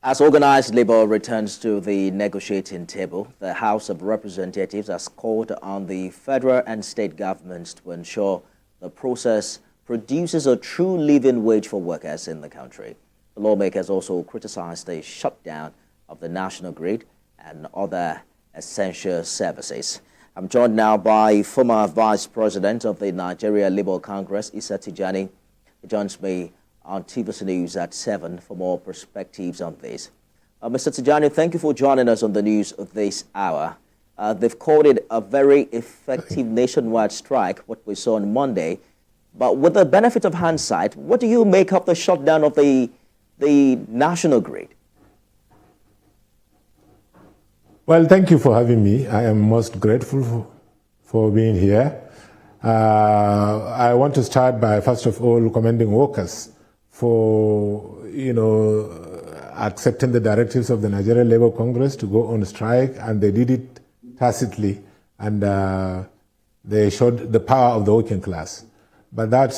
As organized labor returns to the negotiating table, the House of Representatives has called on the federal and state governments to ensure the process produces a true living wage for workers in the country. The lawmakers also criticized the shutdown of the national grid and other essential services. I'm joined now by former Vice President of the Nigeria Labour Congress, Issa Tijani. He joins me on TVC News at 7 for more perspectives on this. Mr. Tijani, thank you for joining us on the news of this hour. They've called it a very effective nationwide strike, what we saw on Monday. But with the benefit of hindsight, what do you make of the shutdown of the national grid? Well, thank you for having me. I am most grateful for being here. I want to start by, first of all, commending workers for, accepting the directives of the Nigeria Labour Congress to go on strike, and they did it tacitly, and they showed the power of the working class. But that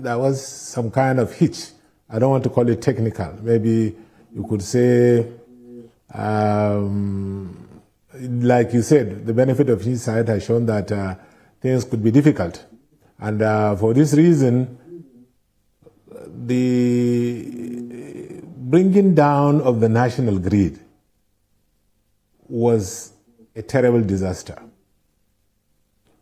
was some kind of hitch. I don't want to call it technical. Maybe you could say, like you said, the benefit of his side has shown that things could be difficult. And for this reason, the bringing down of the national grid was a terrible disaster,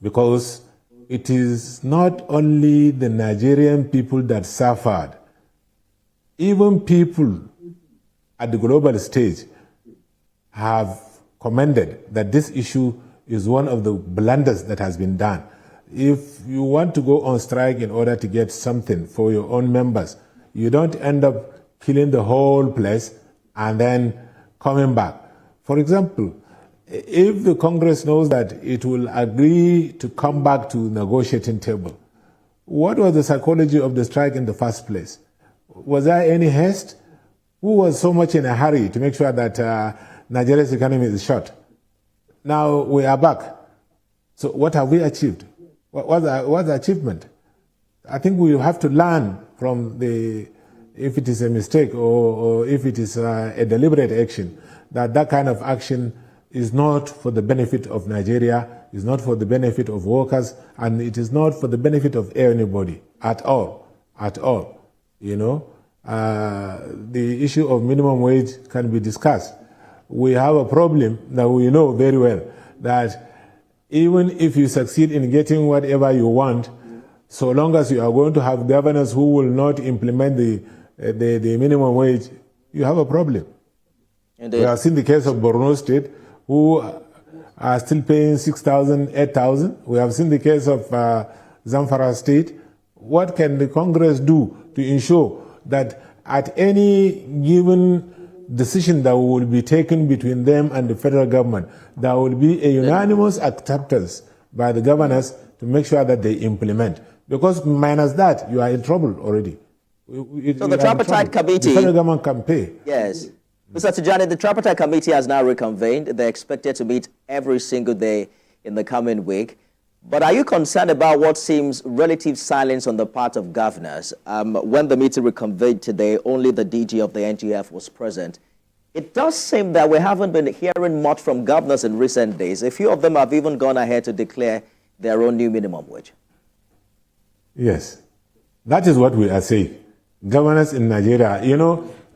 because it is not only the Nigerian people that suffered. Even people at the global stage have commended that this issue is one of the blunders that has been done. If you want to go on strike in order to get something for your own members, you don't end up killing the whole place and then coming back. For example, if the Congress knows that it will agree to come back to negotiating table, what was the psychology of the strike in the first place? Was there any haste? Who was so much in a hurry to make sure that Nigeria's economy is shut? Now we are back. So what have we achieved? What's the achievement? I think we have to learn from if it is a mistake or if it is a deliberate action, that kind of action is not for the benefit of Nigeria, is not for the benefit of workers, and it is not for the benefit of anybody at all. The issue of minimum wage can be discussed. We have a problem that we know very well, that even if you succeed in getting whatever you want, so long as you are going to have governors who will not implement the minimum wage, you have a problem. Indeed. We have seen the case of Borno State, who are still paying 6,000, 8,000. We have seen the case of Zamfara State. What can the Congress do to ensure that at any given decision that will be taken between them and the federal government, there will be a unanimous acceptance by the governors to make sure that they implement? Because minus that, you are in trouble already. So the tripartite committee, the federal government can pay. Yes. Mr. Tijani, the tripartite committee has now reconvened. They're expected to meet every single day in the coming week. But are you concerned about what seems relative silence on the part of governors? When the meeting reconvened today, only the DG of the NGF was present. It does seem that we haven't been hearing much from governors in recent days. A few of them have even gone ahead to declare their own new minimum wage. Yes, that is what we are saying. Governors in Nigeria,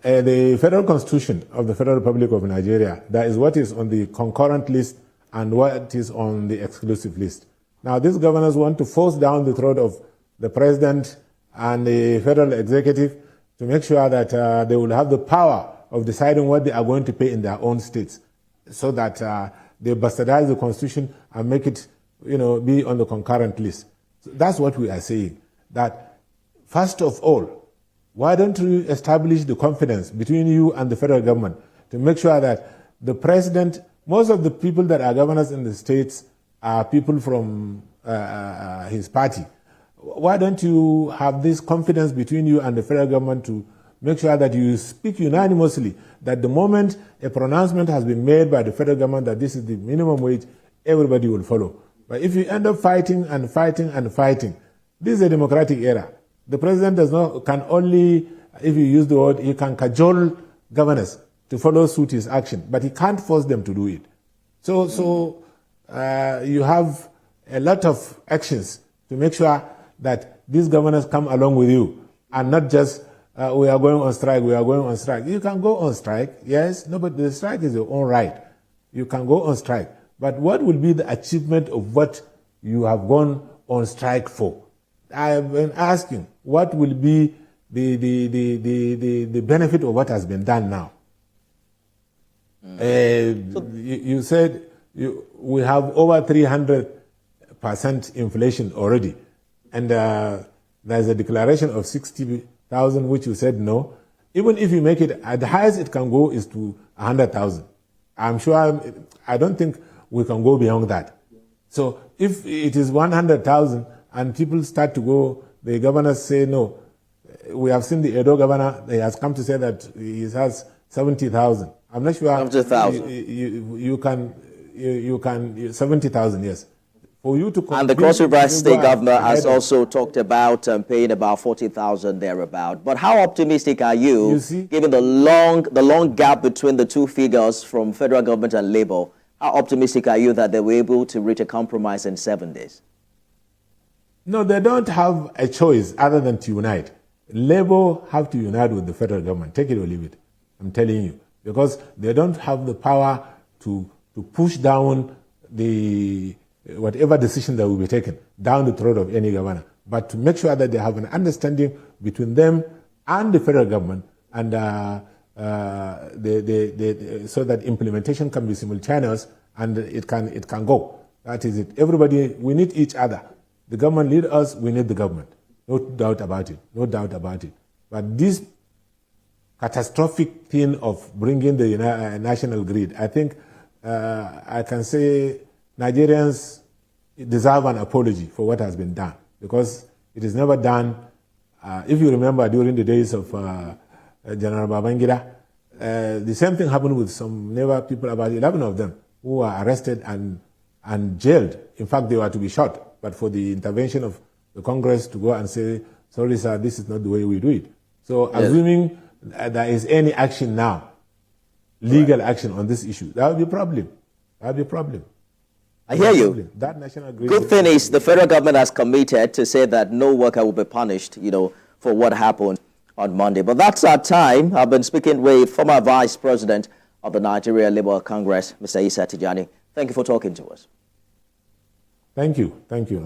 the federal constitution of the Federal Republic of Nigeria, that is what is on the concurrent list and what is on the exclusive list. Now, these governors want to force down the throat of the president and the federal executive to make sure that they will have the power of deciding what they are going to pay in their own states, so that they bastardize the constitution and make it, be on the concurrent list. So that's what we are saying. That first of all, why don't you establish the confidence between you and the federal government to make sure that the president, most of the people that are governors in the states are people from his party. Why don't you have this confidence between you and the federal government to make sure that you speak unanimously, that the moment a pronouncement has been made by the federal government that this is the minimum wage, everybody will follow. But if you end up fighting and fighting and fighting, this is a democratic era. The president can only, if you use the word, he can cajole governors to follow suit his action, but he can't force them to do it. So you have a lot of actions to make sure that these governors come along with you and not just we are going on strike, we are going on strike. You can go on strike, yes, no, but the strike is your own right. You can go on strike. But what will be the achievement of what you have gone on strike for? I have been asking, what will be the benefit of what has been done now? You said we have over 300% inflation already, and there's a declaration of 60,000, which you said no. Even if you make it, the highest it can go is to 100,000. I'm sure, I don't think we can go beyond that. So if it is 100,000 and people start to go, the governors say no. We have seen the Edo governor, he has come to say that he has 70,000. I'm not sure. 70,000. You can 70,000, yes. For you to and the Cross River State governor has also talked about paying about 40,000 thereabout. But how optimistic are you given the long gap between the two figures from federal government and Labour? How optimistic are you that they were able to reach a compromise in 7 days? No, they don't have a choice other than to unite. Labour have to unite with the federal government. Take it or leave it. I'm telling you. Because they don't have the power to push down whatever decision that will be taken down the throat of any governor. But to make sure that they have an understanding between them and the federal government, and so that implementation can be simultaneous and it can go. That is it. Everybody, we need each other. The government lead us, we need the government. No doubt about it. No doubt about it. But this catastrophic thing of bringing the national grid, I think I can say Nigerians deserve an apology for what has been done, because it is never done. If you remember, during the days of General Babangida, the same thing happened with some Neva people, about 11 of them, who were arrested and jailed. In fact, they were to be shot, but for the intervention of the Congress to go and say, sorry, sir, this is not the way we do it. So yes. Assuming there is any action now, legal action on this issue, that would be a problem. That would be a problem. I hear you. That national grid. Good thing is the federal government has committed to say that no worker will be punished, for what happened on Monday. But that's our time. I've been speaking with former Vice President of the Nigeria Labour Congress, Mr. Issa Tijani. Thank you for talking to us. Thank you. Thank you.